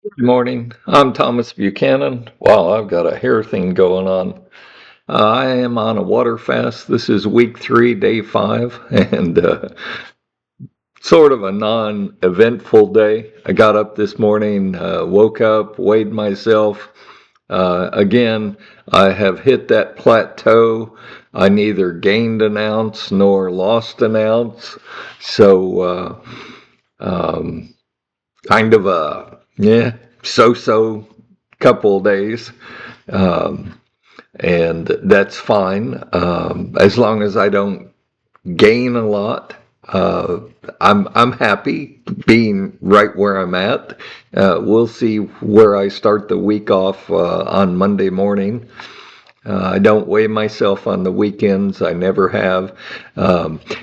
Good morning. I'm Thomas Buchanan. Wow, I've got a hair thing going on. I am on a water fast. This is week 3, day 5, and sort of a non-eventful day. I got up this morning, woke up, weighed myself. Again, I have hit that plateau. I neither gained an ounce nor lost an ounce. So, kind of a, so-so couple days. Um, and that's fine as long as I don't gain a lot. Uh, I'm happy being right where I'm at. We'll see where I start the week off on Monday morning. I don't weigh myself on the weekends. I never have.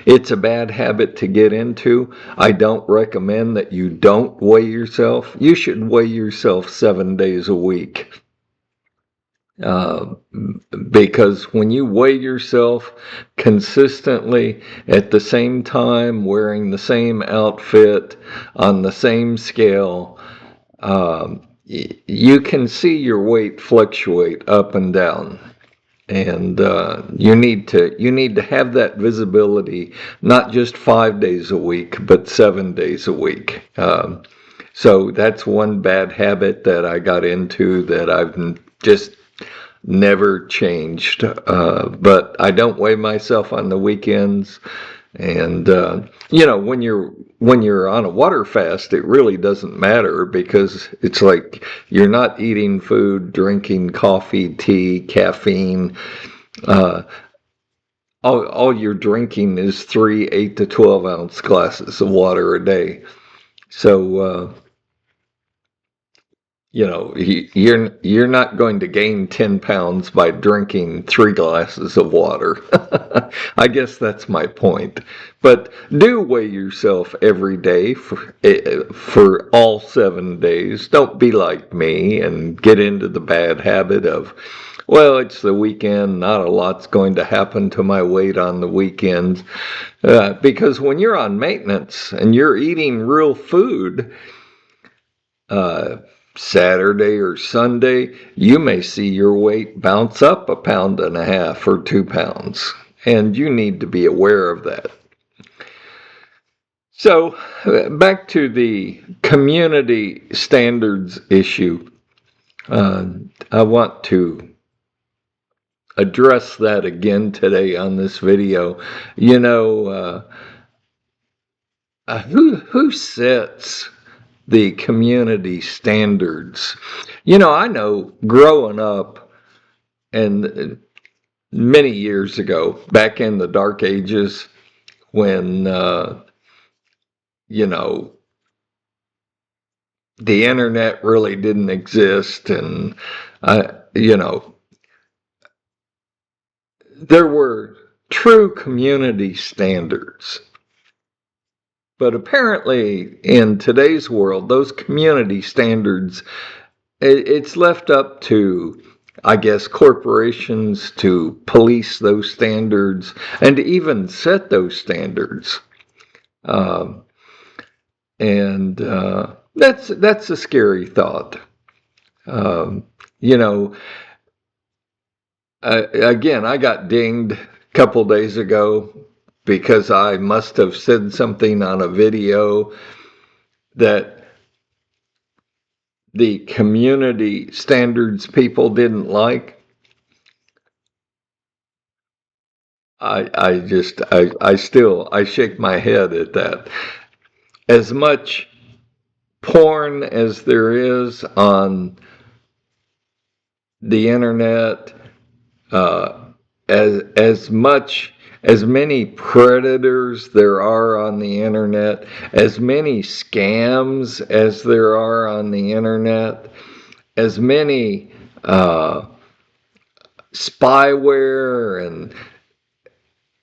It's a bad habit to get into. I don't recommend that you don't weigh yourself. You should weigh yourself 7 days a week. Uh, because when you weigh yourself consistently at the same time, wearing the same outfit on the same scale, you can see your weight fluctuate up and down. And you need to have that visibility, not just 5 days a week, but 7 days a week. So that's one bad habit that I got into that I've just never changed. But I don't weigh myself on the weekends. And when you're on a water fast, it really doesn't matter because it's like you're not eating food, drinking coffee, tea, caffeine. Uh, all you're drinking is 8 to 12 ounce glasses of water a day. So you're not going to gain 10 pounds by drinking 3 glasses of water. I guess that's my point. But do weigh yourself every day for all 7 days. Don't be like me and get into the bad habit of, well, it's the weekend, not a lot's going to happen to my weight on the weekends. Because when you're on maintenance and you're eating real food, uh, Saturday or Sunday, you may see your weight bounce up 1.5 pounds or 2 pounds, and you need to be aware of that. So, back to the community standards issue. I want to address that again today on this video. Who sets the community standards? I know growing up and many years ago, back in the dark ages, when you know the internet really didn't exist, and you know there were true community standards. But apparently, in today's world, those community standards, it's left up to, I guess, corporations to police those standards and to even set those standards. Um, and that's a scary thought. Um, you know, again, I got dinged a couple days ago because I must have said something on a video that the community standards people didn't like. I shake my head at that. As much porn as there is on the internet, uh, as many predators there are on the internet, as many scams as there are on the internet, as many spyware, and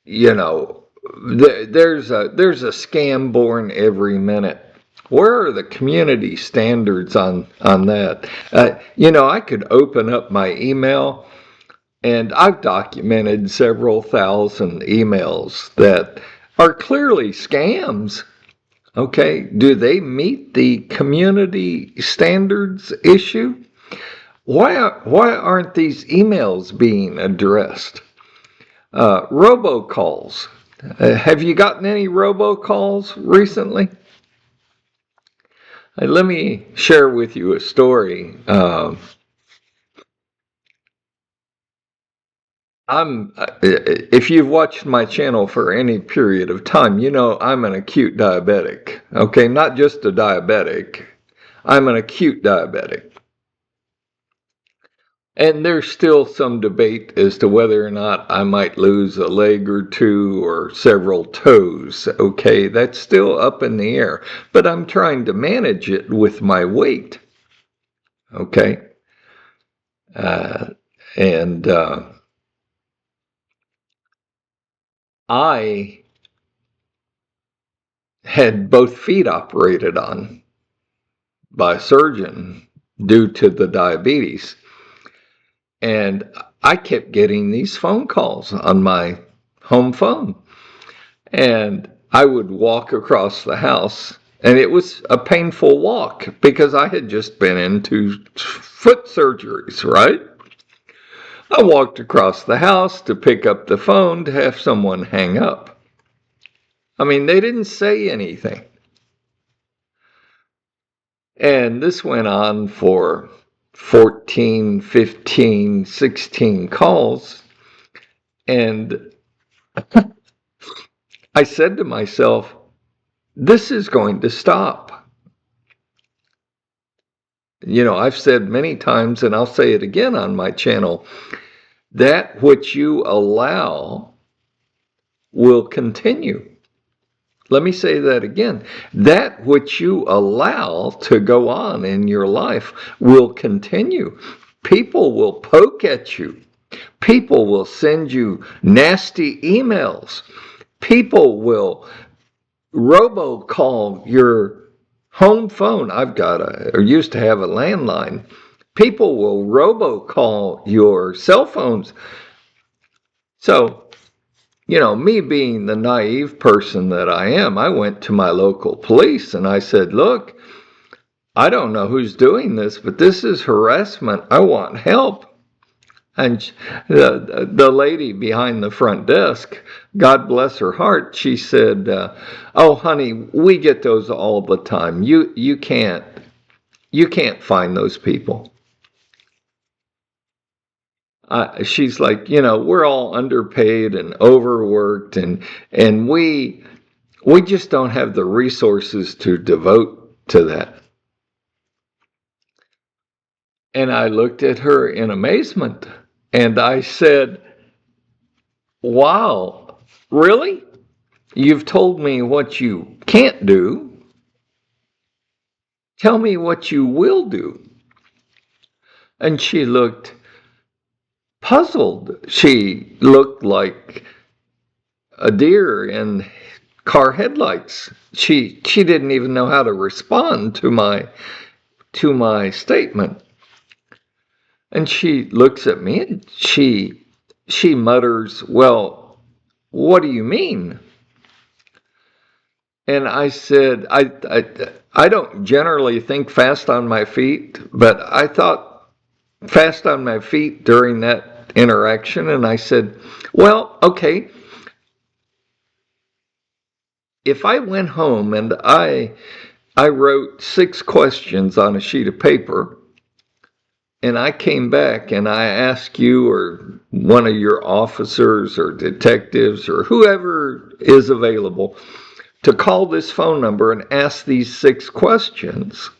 you know there's a scam born every minute. Where are the community standards on that? I could open up my email, and I've documented several thousand emails that are clearly scams. Okay, do they meet the community standards issue? Why aren't these emails being addressed? Robocalls. Have you gotten any robocalls recently? Let me share with you a story. If you've watched my channel for any period of time, you know I'm an acute diabetic. Okay, not just a diabetic. I'm an acute diabetic. And there's still some debate as to whether or not I might lose a leg or two or several toes. Okay, that's still up in the air. But I'm trying to manage it with my weight. Okay. Uh, and I had both feet operated on by a surgeon due to the diabetes. And I kept getting these phone calls on my home phone. And I would walk across the house, and it was a painful walk because I had just been into foot surgeries, right? I walked across the house to pick up the phone to have someone hang up. I mean, they didn't say anything. And this went on for 14, 15, 16 calls. And I said to myself, this is going to stop. You know, I've said many times, and I'll say it again on my channel, that which you allow will continue. Let me say that again. That which you allow to go on in your life will continue. People will poke at you. People will send you nasty emails. People will robocall your home phone. Or used to have a landline. People will robocall your cell phones. So, you know, me being the naive person that I am, I went to my local police and I said, look, I don't know who's doing this, but this is harassment. I want help. And the lady behind the front desk, God bless her heart, she said, oh, honey, we get those all the time. You can't find those people. She's like, you know, we're all underpaid and overworked, and we just don't have the resources to devote to that. And I looked at her in amazement and I said, wow, really? You've told me what you can't do. Tell me what you will do. And she looked puzzled. She looked like a deer in car headlights. She didn't even know how to respond to my statement. And she looks at me and she mutters, well, what do you mean? And I said, I don't generally think fast on my feet, but I thought fast on my feet during that interaction. And I said, well, okay, if I went home and I wrote 6 questions on a sheet of paper, and I came back and I asked you or one of your officers or detectives or whoever is available to call this phone number and ask these 6 questions,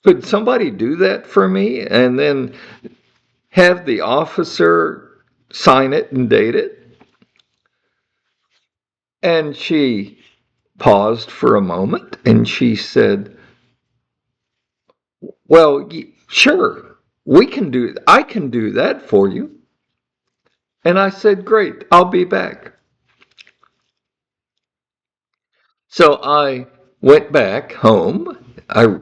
could somebody do that for me and then have the officer sign it and date it? And she paused for a moment and she said, well, sure, I can do that for you. And I said, great, I'll be back. So I went back home. I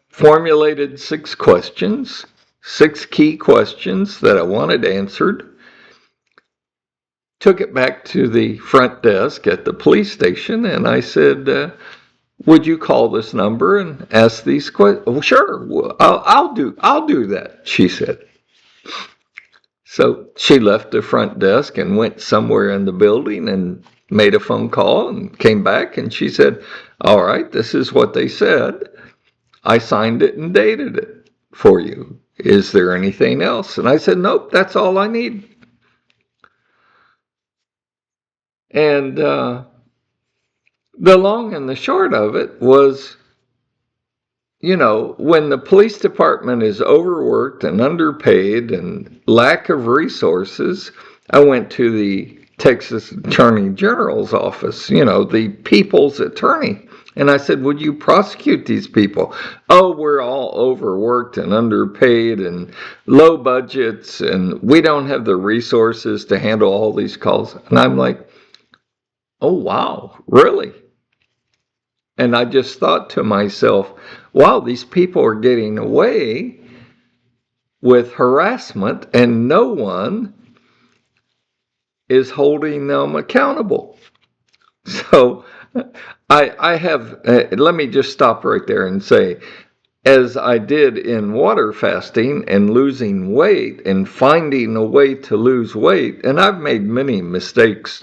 formulated 6 questions, 6 key questions that I wanted answered. took it back to the front desk at the police station, and I said, would you call this number and ask these questions? Oh, sure, I'll do that, she said. So she left the front desk and went somewhere in the building and made a phone call and came back, and she said, all right, this is what they said. I signed it and dated it for you. Is there anything else? And I said, nope, that's all I need. And the long and the short of it was, when the police department is overworked and underpaid and lack of resources, I went to the Texas Attorney General's office, the people's attorney. And I said, would you prosecute these people? Oh, we're all overworked and underpaid and low budgets, and we don't have the resources to handle all these calls. And I'm like, oh, wow, really? And I just thought to myself, wow, these people are getting away with harassment and no one is holding them accountable. So I have, let me just stop right there and say, as I did in water fasting and losing weight and finding a way to lose weight, and I've made many mistakes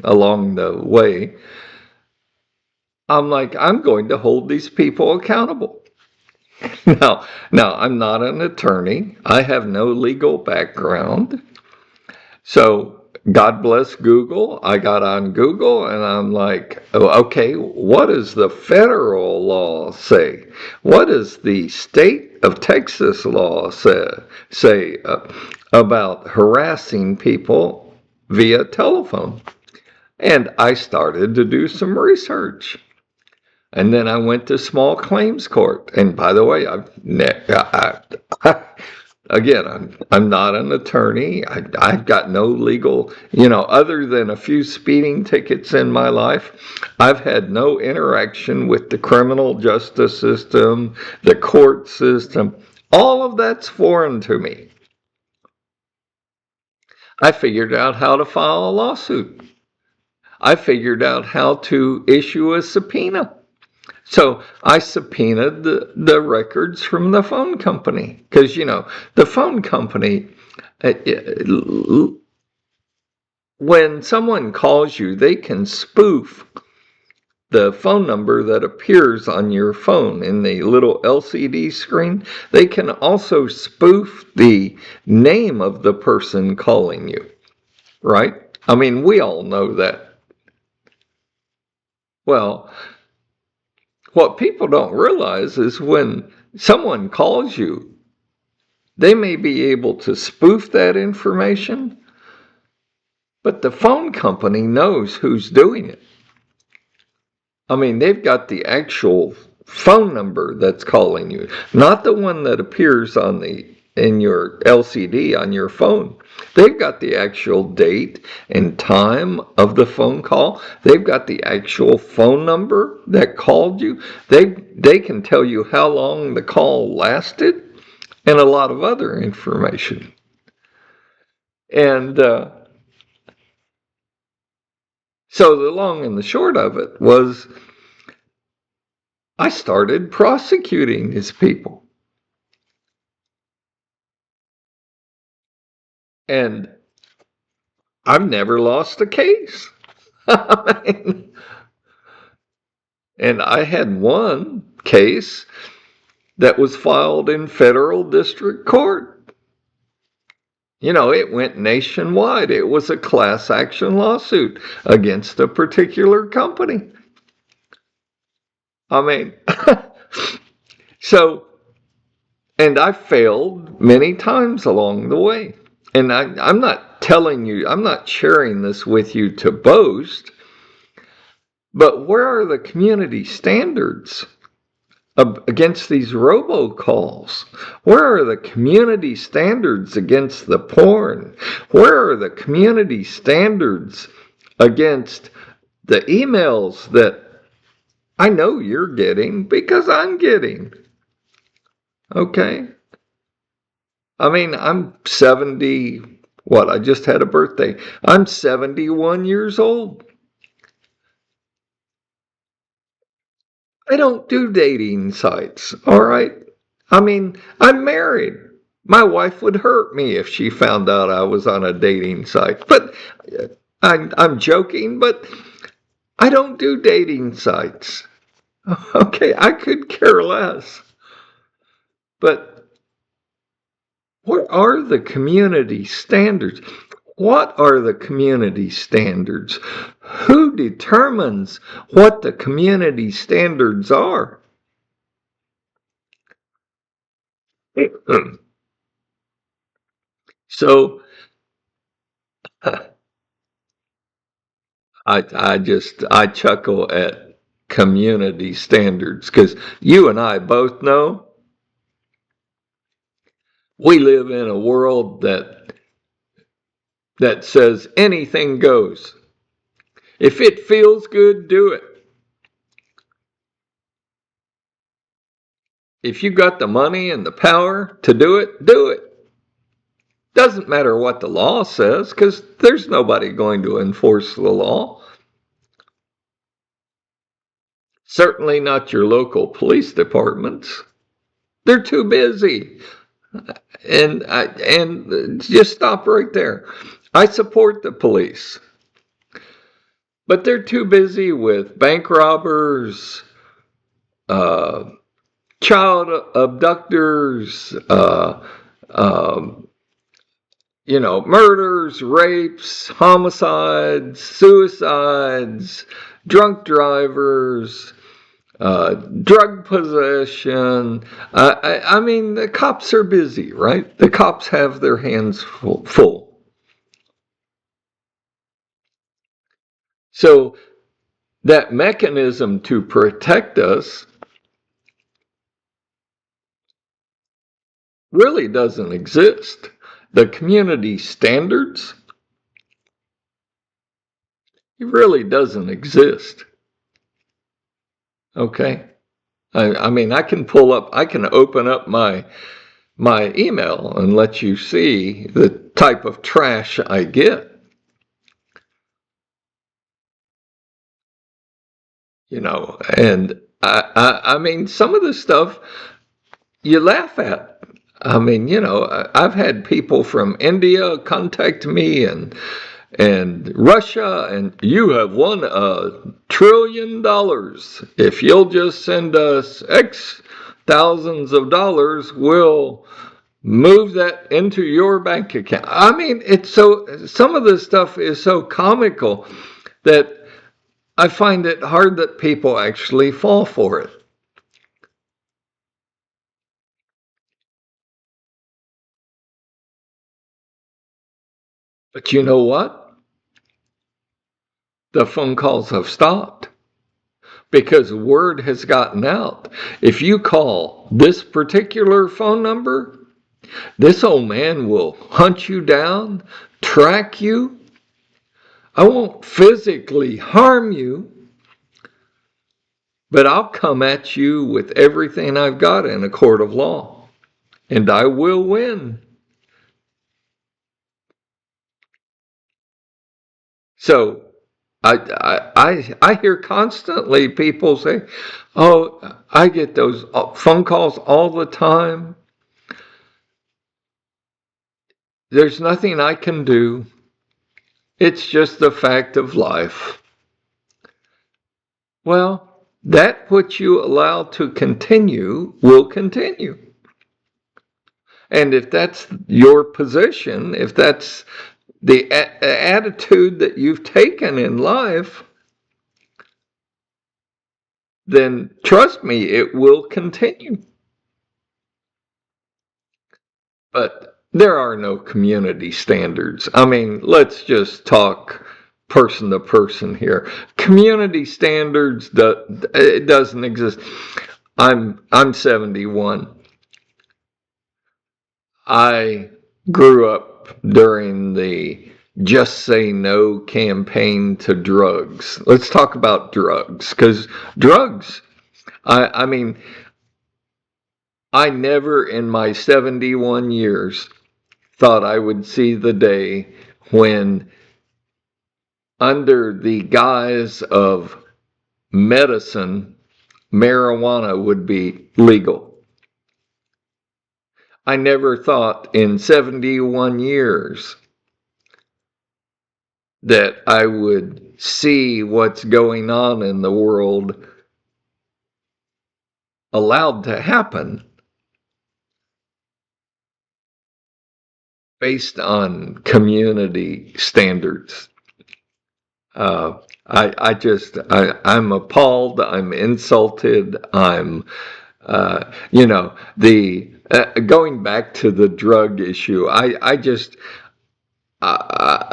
along the way, I'm like, I'm going to hold these people accountable. Now, I'm not an attorney. I have no legal background. So, God bless Google. I got on Google and I'm like, okay, what does the federal law say? What does the state of Texas law say about harassing people via telephone? And I started to do some research. And then I went to small claims court. And by the way, again, I'm not an attorney. I've got no legal, other than a few speeding tickets in my life. I've had no interaction with the criminal justice system, the court system. All of that's foreign to me. I figured out how to file a lawsuit. I figured out how to issue a subpoena. So I subpoenaed the records from the phone company because, the phone company, when someone calls you, they can spoof the phone number that appears on your phone in the little LCD screen. They can also spoof the name of the person calling you, right? I mean, we all know that. Well, what people don't realize is when someone calls you, they may be able to spoof that information, but the phone company knows who's doing it. I mean, they've got the actual phone number that's calling you, not the one that appears in your LCD on your phone. They've got the actual date and time of the phone call. They've got the actual phone number that called you. They can tell you how long the call lasted and a lot of other information. And so the long and the short of it was I started prosecuting these people. And I've never lost a case. I mean, and I had one case that was filed in federal district court. It went nationwide. It was a class action lawsuit against a particular company. I mean, so, and I failed many times along the way. And I'm not telling you, I'm not sharing this with you to boast, but where are the community standards against these robocalls? Where are the community standards against the porn? Where are the community standards against the emails that I know you're getting because I'm getting? Okay? I mean, I'm 70, What? I just had a birthday. I'm 71 years old. I don't do dating sites, all right? I mean, I'm married. My wife would hurt me if she found out I was on a dating site. But I'm joking, but I don't do dating sites. Okay, I could care less. But what are the community standards? What are the community standards? Who determines what the community standards are? So I chuckle at community standards because you and I both know we live in a world that says anything goes. If it feels good, do it. If you got the money and the power to do it, do it. Doesn't matter what the law says because there's nobody going to enforce the law. Certainly not your local police departments. They're too busy. And just stop right there. I support the police, but they're too busy with bank robbers, uh, child abductors, um, murders, rapes, homicides, suicides, drunk drivers, drug possession. I mean, the cops are busy, right? The cops have their hands full. So that mechanism to protect us really doesn't exist. The community standards, it really doesn't exist. Okay? I mean, I can open up my email and let you see the type of trash I get. And I mean, some of the stuff you laugh at. I mean, I've had people from India contact me and Russia, and you have won $1 trillion. If you'll just send us X thousands of dollars, we'll move that into your bank account. I mean, some of this stuff is so comical that I find it hard that people actually fall for it. But you know what? The phone calls have stopped because word has gotten out. If you call this particular phone number, this old man will hunt you down, track you. I won't physically harm you, but I'll come at you with everything I've got in a court of law, and I will win. So I hear constantly people say, "Oh, I get those phone calls all the time. There's nothing I can do. It's just the fact of life." Well, that which you allow to continue will continue. And if that's your position, if that's the attitude that you've taken in life, then trust me, it will continue. But there are no community standards. I mean, let's just talk person to person here. Community standards, it doesn't exist. I'm 71. I grew up during the Just Say No campaign to drugs. Let's talk about drugs, because drugs, I mean, I never in my 71 years thought I would see the day when, under the guise of medicine, marijuana would be legal. I never thought in 71 years that I would see what's going on in the world allowed to happen based on community standards. I'm appalled. I'm insulted. Going back to the drug issue,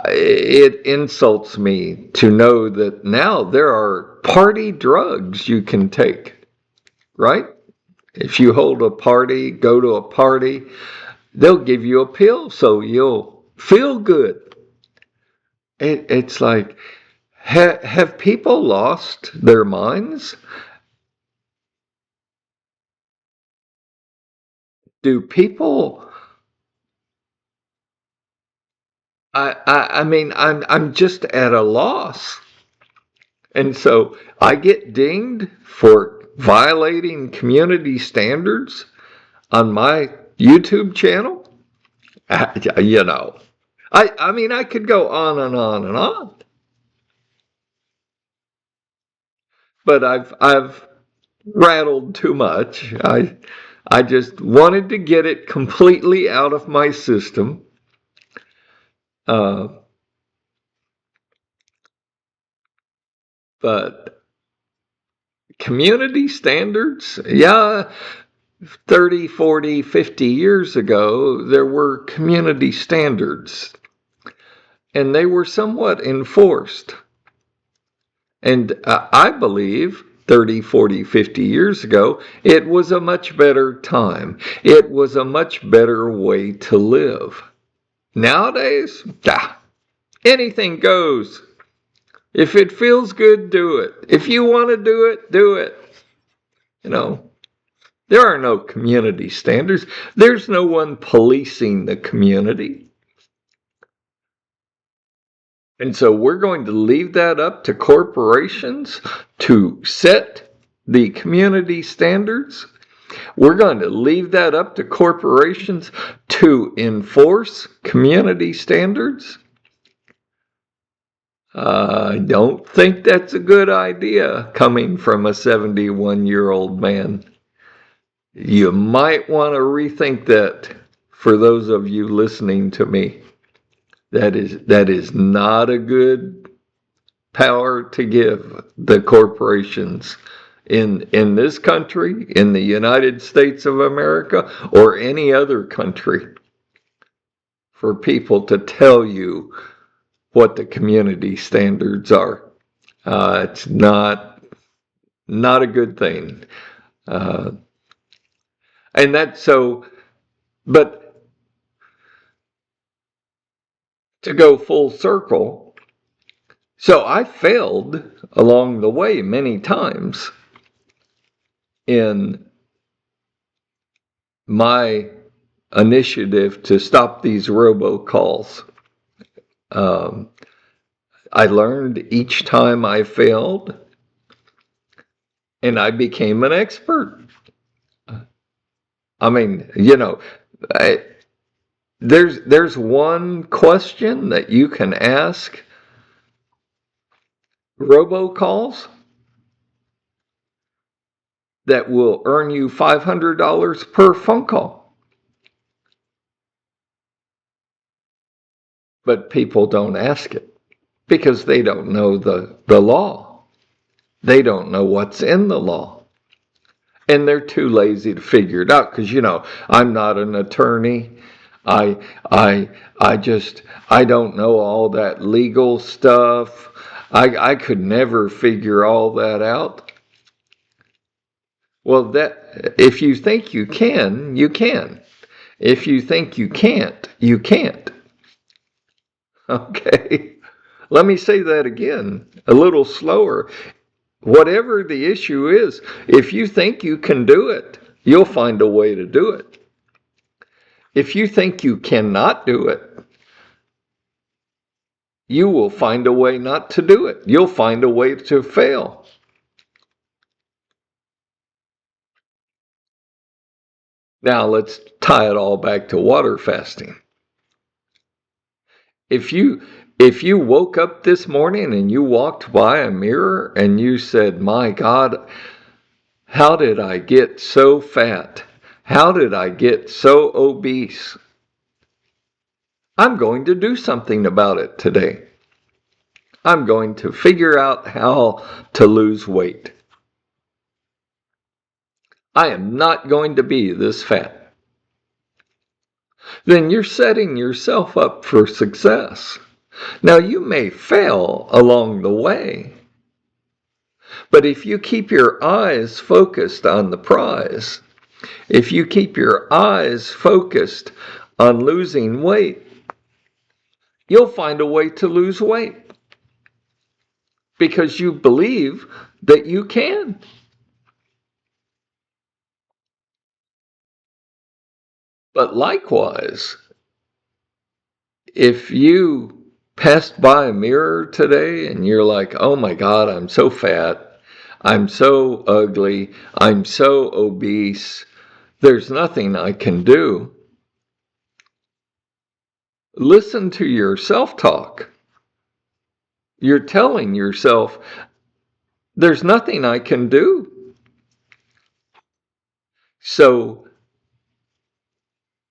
it insults me to know that now there are party drugs you can take, right? If you hold a party, go to a party, they'll give you a pill so you'll feel good. It's like, have people lost their minds? Do people? I mean, I'm just at a loss, and so I get dinged for violating community standards on my YouTube channel. You know, I mean, I could go on and on and on, but I've rattled too much. I just wanted to get it completely out of my system. Uh, but community standards, yeah, 30, 40, 50 years ago, there were community standards, and they were somewhat enforced. And I believe 30, 40, 50 years ago, it was a much better time. It was a much better way to live. Nowadays, anything goes. If it feels good, do it. If you want to do it, do it. You know, there are no community standards. There's no one policing the community. And so we're going to leave that up to corporations to set the community standards. We're going to leave that up to corporations to enforce community standards. I don't think that's a good idea coming from a 71-year-old man. You might want to rethink that for those of you listening to me. That is not a good power to give the corporations in this country, in the United States of America, or any other country, for people to tell you what the community standards are. It's not a good thing. And that's so, but to go full circle, so I failed along the way many times in my initiative to stop these robocalls. I learned each time I failed, and I became an expert. I mean, there's one question that you can ask robocalls that will earn you $500 per phone call. But people don't ask it because they don't know the law. They don't know what's in the law. And they're too lazy to figure it out because, I'm not an attorney. I don't know all that legal stuff. I could never figure all that out. Well, if you think you can, you can. If you think you can't, you can't. Okay? Let me say that again, a little slower. Whatever the issue is, if you think you can do it, you'll find a way to do it. If you think you cannot do it, you will find a way not to do it. You'll find a way to fail. Now let's tie it all back to water fasting. If you woke up this morning and you walked by a mirror and you said, "My God, how did I get so fat? How did I get so obese? I'm going to do something about it today. I'm going to figure out how to lose weight. I am not going to be this fat." Then you're setting yourself up for success. Now, you may fail along the way, but if you keep your eyes focused on the prize, if you keep your eyes focused on losing weight, you'll find a way to lose weight because you believe that you can. But likewise, if you passed by a mirror today and you're like, "Oh my God, I'm so fat, I'm so ugly, I'm so obese, there's nothing I can do," listen to your self-talk. You're telling yourself, "There's nothing I can do." So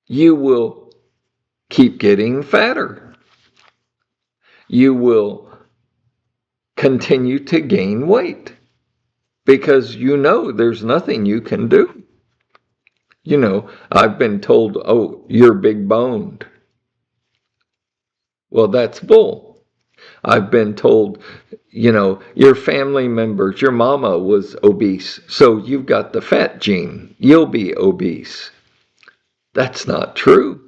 you will keep getting fatter. You will continue to gain weight because you know there's nothing you can do. I've been told, "Oh, you're big boned." Well, that's bull. I've been told, your family members, your mama was obese, so you've got the fat gene. You'll be obese. That's not true.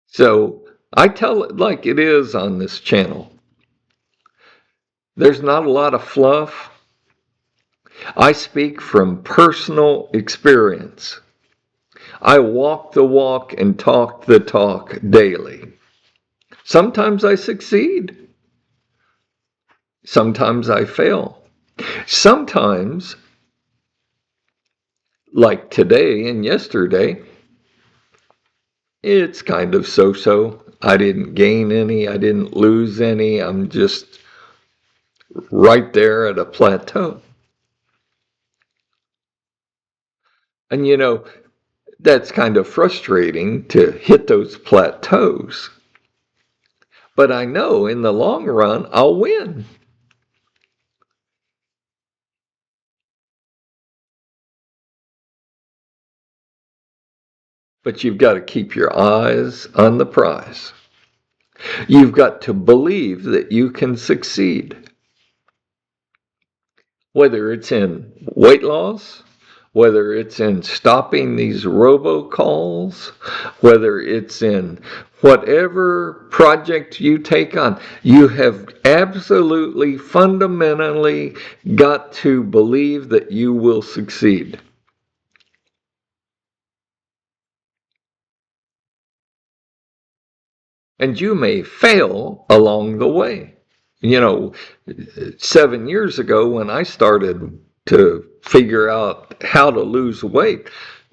So I tell it like it is on this channel. There's not a lot of fluff. I speak from personal experience. I walk the walk and talk the talk daily. Sometimes I succeed. Sometimes I fail. Sometimes, like today and yesterday, it's kind of so-so. I didn't gain any. I didn't lose any. I'm just right there at a plateau. And that's kind of frustrating to hit those plateaus. But I know in the long run, I'll win. But you've got to keep your eyes on the prize. You've got to believe that you can succeed. Whether it's in weight loss, whether it's in stopping these robocalls, whether it's in whatever project you take on, you have absolutely fundamentally got to believe that you will succeed. And you may fail along the way. 7 years ago when I started to figure out how to lose weight,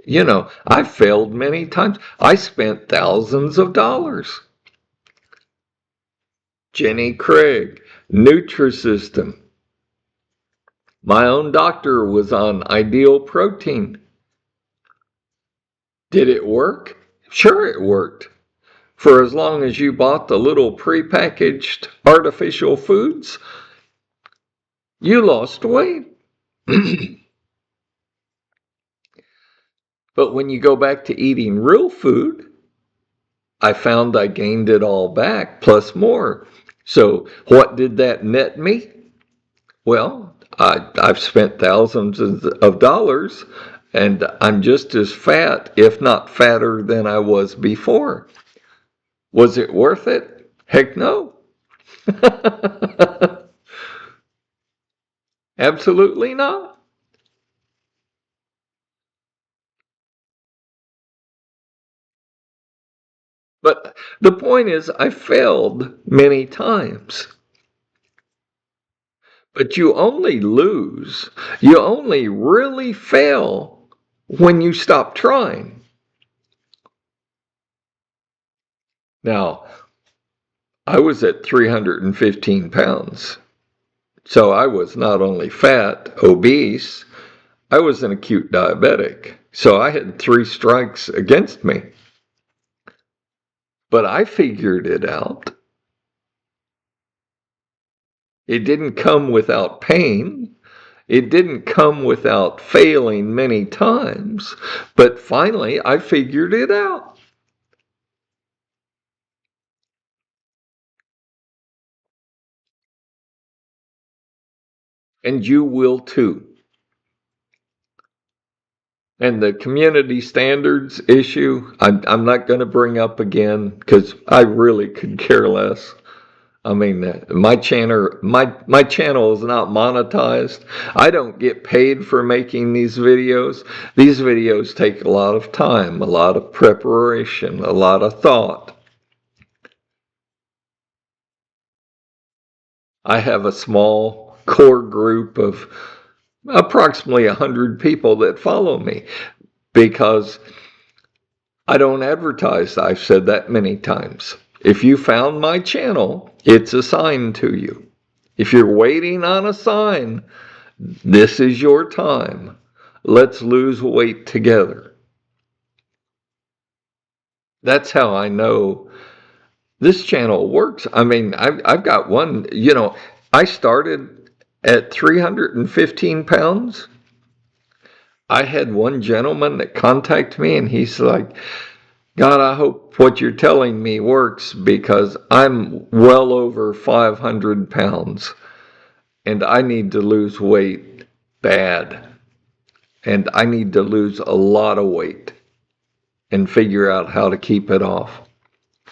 I failed many times. I spent thousands of dollars. Jenny Craig, Nutrisystem. My own doctor was on Ideal Protein. Did it work? Sure, it worked. For as long as you bought the little prepackaged artificial foods, you lost weight. But when you go back to eating real food, I found I gained it all back plus more. So what did that net me? Well, I've spent thousands of dollars and I'm just as fat, if not fatter than I was before. Was it worth it? Heck no. Absolutely not. But the point is, I failed many times. But you only lose, you only really fail when you stop trying. Now, I was at 315 pounds. So I was not only fat, obese, I was an acute diabetic. So I had 3 strikes against me. But I figured it out. It didn't come without pain. It didn't come without failing many times. But finally, I figured it out. And you will too. And the community standards issue, I'm not going to bring up again because I really could care less. I mean, my channel is not monetized. I don't get paid for making these videos. These videos take a lot of time, a lot of preparation, a lot of thought. I have a small core group of approximately 100 people that follow me because I don't advertise. I've said that many times. If you found my channel, it's a sign to you. If you're waiting on a sign, this is your time. Let's lose weight together. That's how I know this channel works. I mean, I've got one, I started at 315 pounds. I had one gentleman that contacted me and he's like, God, I hope what you're telling me works because I'm well over 500 pounds and I need to lose weight bad. And I need to lose a lot of weight and figure out how to keep it off.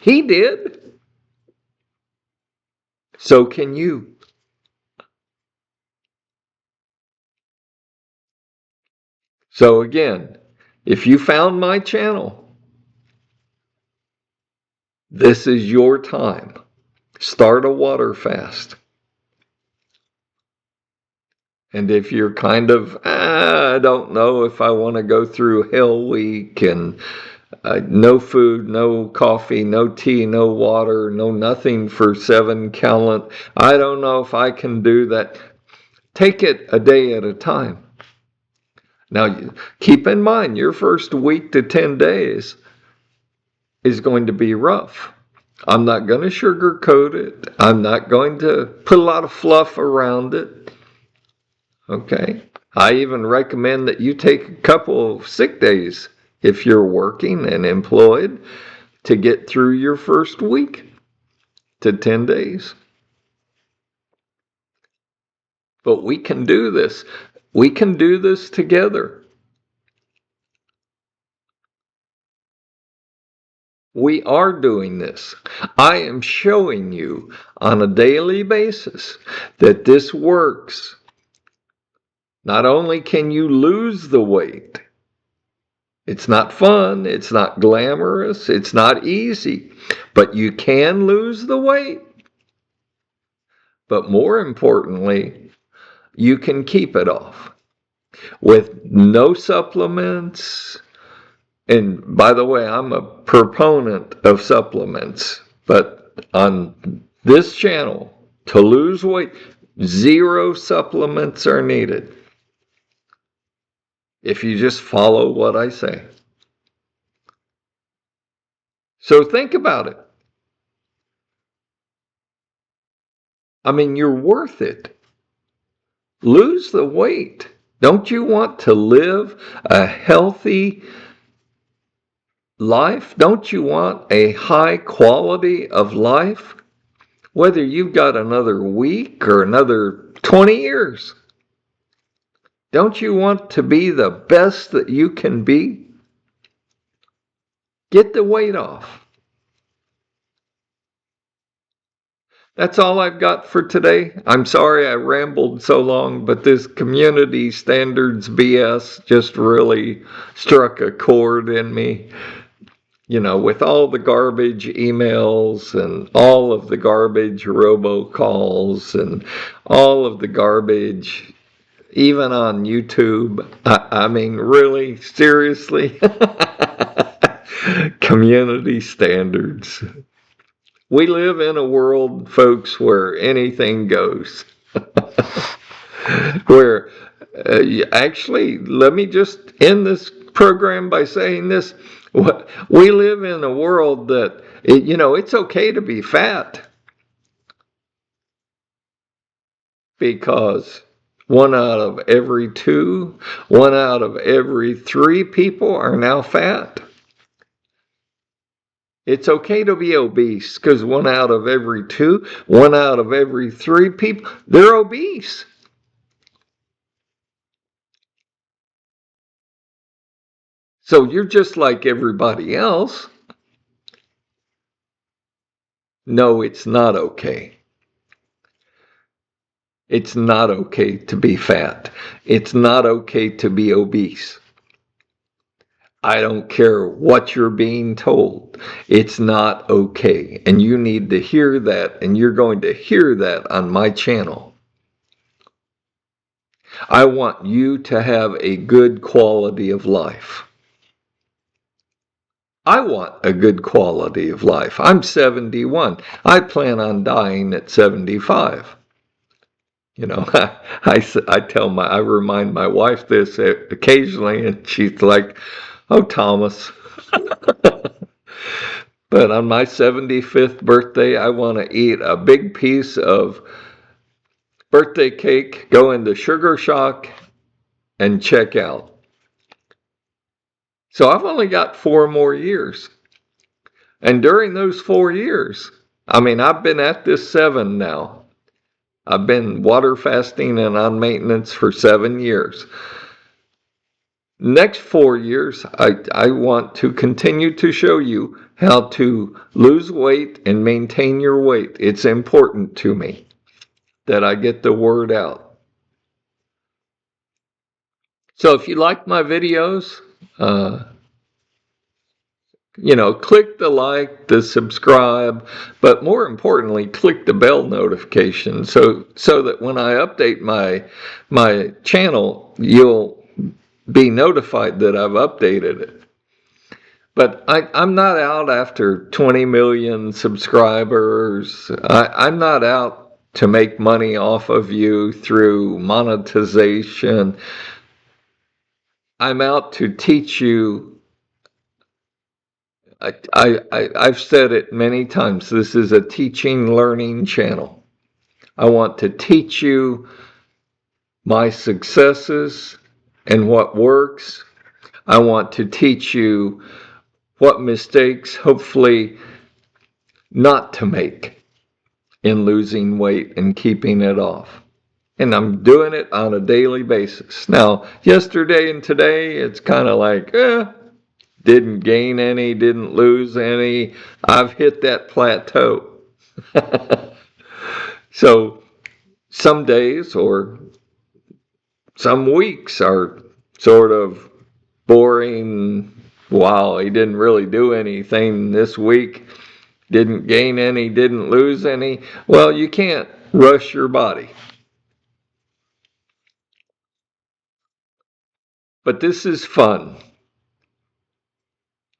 He did. So can you. So again, if you found my channel, this is your time. Start a water fast. And if you're kind of, I don't know if I want to go through Hell Week and no food, no coffee, no tea, no water, no nothing for 7 calendar. I don't know if I can do that. Take it a day at a time. Now, keep in mind, your first week to 10 days is going to be rough. I'm not going to sugarcoat it. I'm not going to put a lot of fluff around it. Okay? I even recommend that you take a couple of sick days if you're working and employed to get through your first week to 10 days. But we can do this. We can do this together. We are doing this. I am showing you on a daily basis that this works. Not only can you lose the weight, it's not fun, it's not glamorous, it's not easy, but you can lose the weight. But more importantly, you can keep it off with no supplements. And by the way, I'm a proponent of supplements, but on this channel, to lose weight, 0 supplements are needed if you just follow what I say. So think about it. I mean, you're worth it. Lose the weight. Don't you want to live a healthy life? Don't you want a high quality of life? Whether you've got another week or another 20 years. Don't you want to be the best that you can be? Get the weight off. That's all I've got for today. I'm sorry I rambled so long, but this community standards BS just really struck a chord in me. With all the garbage emails and all of the garbage robocalls and all of the garbage, even on YouTube. I mean, really, seriously? Community standards. We live in a world, folks, where anything goes. Where, actually, let me just end this program by saying this. We live in a world that, it's okay to be fat, because 1 out of every 2, 1 out of every 3 people are now fat. It's okay to be obese, because 1 out of every 2, 1 out of every 3 people, they're obese. So you're just like everybody else. No, it's not okay. It's not okay to be fat. It's not okay to be obese. I don't care what you're being told. It's not okay. And you need to hear that, and you're going to hear that on my channel. I want you to have a good quality of life. I want a good quality of life. I'm 71. I plan on dying at 75. I remind my wife this occasionally, and she's like, "Oh, Thomas." But on my 75th birthday, I want to eat a big piece of birthday cake, go into sugar shock, and check out. So I've only got 4 more years. And during those 4 years, I've been at this 7 now. I've been water fasting and on maintenance for 7 years. Next 4 years, I want to continue to show you how to lose weight and maintain your weight. It's important to me that I get the word out. So if you like my videos, click the like, the subscribe, but more importantly, click the bell notification so that when I update my channel, you'll be notified that I've updated it. But I'm not out after 20 million subscribers. I'm not out to make money off of you through monetization. I'm out to teach you. I've said it many times. This is a teaching, learning channel. I want to teach you my successes and what works. I want to teach you what mistakes, hopefully, not to make in losing weight and keeping it off. And I'm doing it on a daily basis. Now, yesterday and today, it's kind of like, didn't gain any, didn't lose any. I've hit that plateau. So some days or some weeks are sort of boring. Wow, he didn't really do anything this week. Didn't gain any, didn't lose any. Well, you can't rush your body. But this is fun.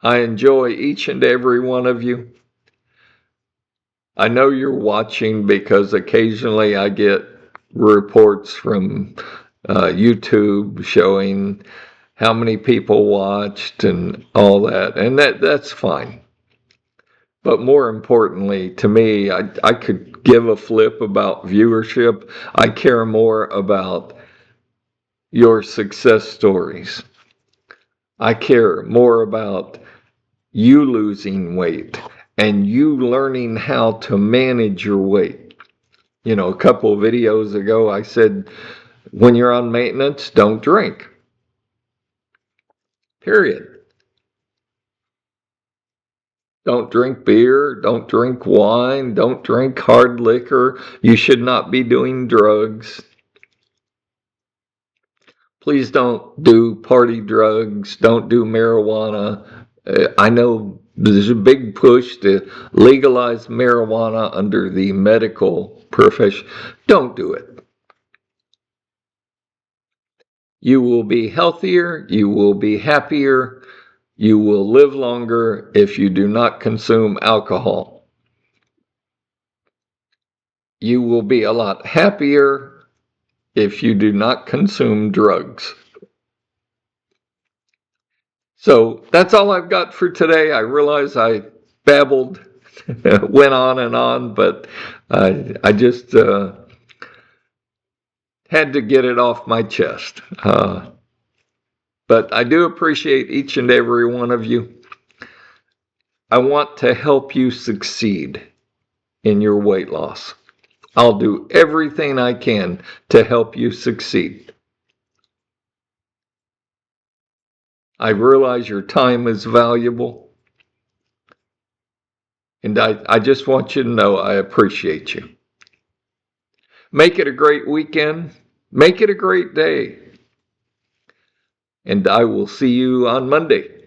I enjoy each and every one of you. I know you're watching because occasionally I get reports from YouTube showing how many people watched and all that, and that's fine. But more importantly, to me, I could give a flip about viewership. I care more about your success stories. I care more about you losing weight and you learning how to manage your weight. A couple of videos ago, I said, when you're on maintenance, don't drink. Period. Don't drink beer, don't drink wine, don't drink hard liquor. You should not be doing drugs. Please don't do party drugs, don't do marijuana. I know there's a big push to legalize marijuana under the medical profession. Don't do it. You will be healthier, you will be happier, you will live longer if you do not consume alcohol. You will be a lot happier if you do not consume drugs. So that's all I've got for today. I realize I babbled, went on, but I just had to get it off my chest. But I do appreciate each and every one of you. I want to help you succeed in your weight loss. I'll do everything I can to help you succeed. I realize your time is valuable, and I just want you to know I appreciate you. Make it a great weekend. Make it a great day. And I will see you on Monday.